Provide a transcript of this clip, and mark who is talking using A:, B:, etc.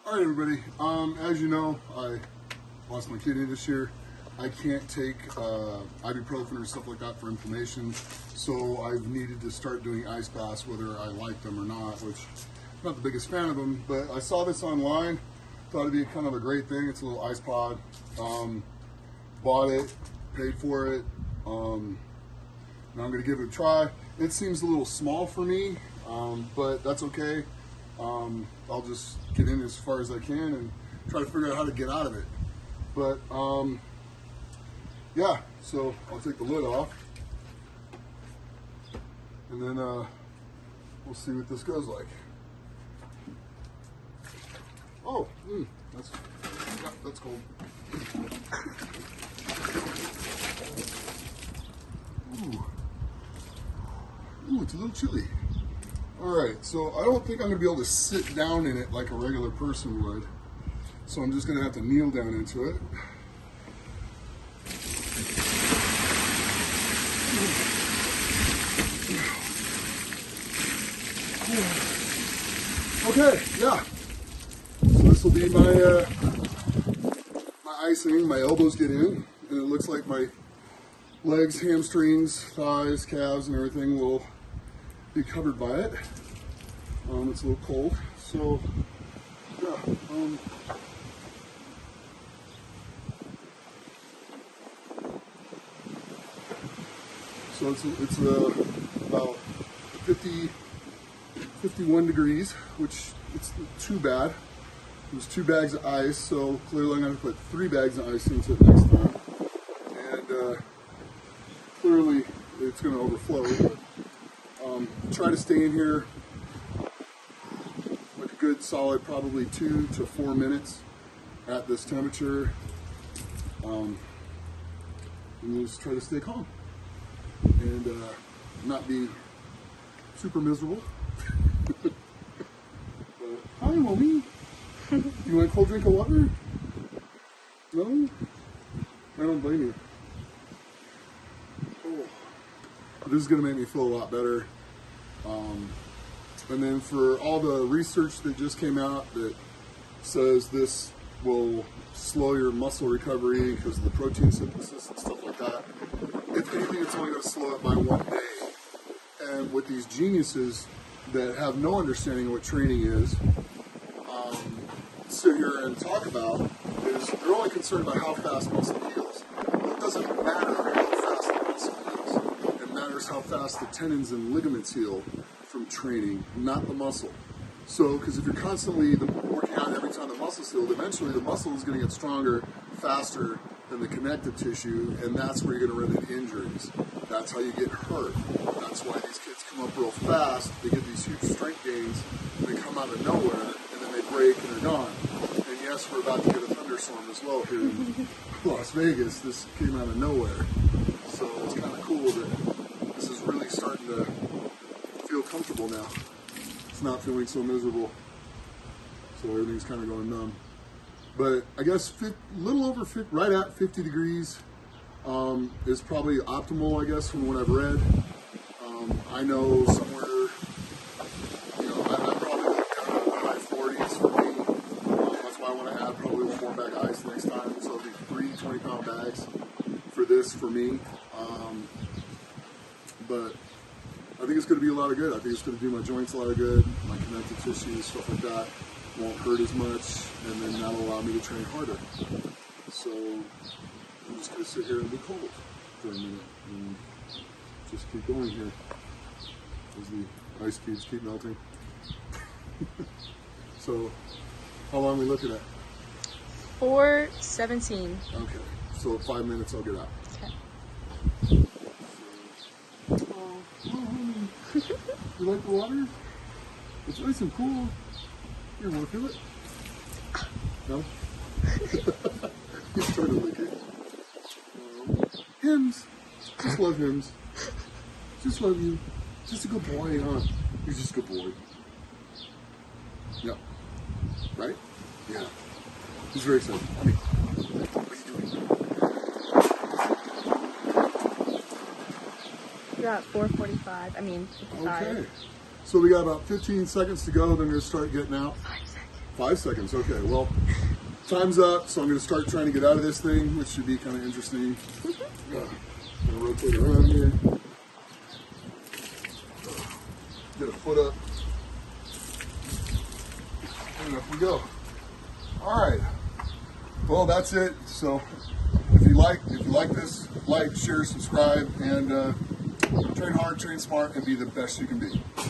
A: All right, everybody. As you know, I lost my kidney this year. I can't take ibuprofen or stuff like that for inflammation, so I've needed to start doing ice baths, whether I like them or not, which I'm not the biggest fan of them, but I saw this online, thought it'd be kind of a great thing. It's a little ice pod. Bought it, paid for it. Now I'm going to give it a try. It seems a little small for me, but that's okay. I'll just get in as far as I can and try to figure out how to get out of it. But yeah, so I'll take the lid off and then we'll see what this goes like. Oh, that's cold. Ooh, it's a little chilly. All right, so I don't think I'm gonna be able to sit down in it like a regular person would. So I'm just gonna have to kneel down into it. Okay, yeah. So this will be my icing. My elbows get in, and it looks like my legs, hamstrings, thighs, calves, and everything will be covered by it. It's a little cold, so yeah. So it's about 51 degrees, which it's too bad. There's 2 bags of ice, so clearly I'm going to put 3 bags of ice into it next time. And clearly it's going to overflow. But, try to stay in here like a good solid probably 2 to 4 minutes at this temperature. And just try to stay calm and not be super miserable. Hi, mommy. You want a cold drink of water? No? I don't blame you. Oh. This is going to make me feel a lot better. And then for all the research that just came out that says this will slow your muscle recovery because of the protein synthesis and stuff like that, if anything, it's only going to slow it by 1 day. And with these geniuses that have no understanding of what training is, sit here and talk about is they're only concerned about how fast muscle heals. It doesn't matter how fast the muscle heals. It matters how fast the tendons and ligaments heal from training, not the muscle. So, because if you're constantly working out every time the muscle's healed, eventually the muscle is going to get stronger faster than the connective tissue, and that's where you're going to run into injuries. That's how you get hurt. That's why these kids come up real fast. They get these huge strength gains, and they come out of nowhere, and then they break and they're gone. And yes, we're about to get a thunderstorm as well here in Las Vegas. This came out of nowhere. So it's kind of cool that this is really starting to feel comfortable now. It's not feeling so miserable. So everything's kind of going numb. But I guess little over 50, right at 50 degrees is probably optimal, I guess, from what I've read. I know somewhere, I'm probably down in the high 40s for me. That's why I want to add probably a 4-bag ice next time. So it'll be 3 20-pound bags for this for me. But I think it's going to be a lot of good. I think it's going to do my joints a lot of good, my connective tissues, stuff like that. Won't hurt as much, and then that'll allow me to train harder. So I'm just going to sit here and be cold for a minute and just keep going here as the ice cubes keep melting. So how long are we looking at?
B: 4:17.
A: Okay, so 5 minutes I'll get out.
B: Okay.
A: You like the water? It's nice and cool. You want to feel it? No? He's trying to lick it. Hymns. Just love hymns. Just love you. Just a good boy, huh? He's just a good boy. Yep. Right? Yeah. He's very excited. I mean, what are you doing?
B: You're at 4:45. I mean, 55.
A: Okay. So we got about 15 seconds to go, then we're going to start getting out.
B: 5 seconds.
A: 5 seconds, okay. Well, time's up, so I'm gonna start trying to get out of this thing, which should be kind of interesting. Gonna rotate around here. Get a foot up. And up we go. All right. Well, that's it. So if you like this, like, share, subscribe, and train hard, train smart, and be the best you can be.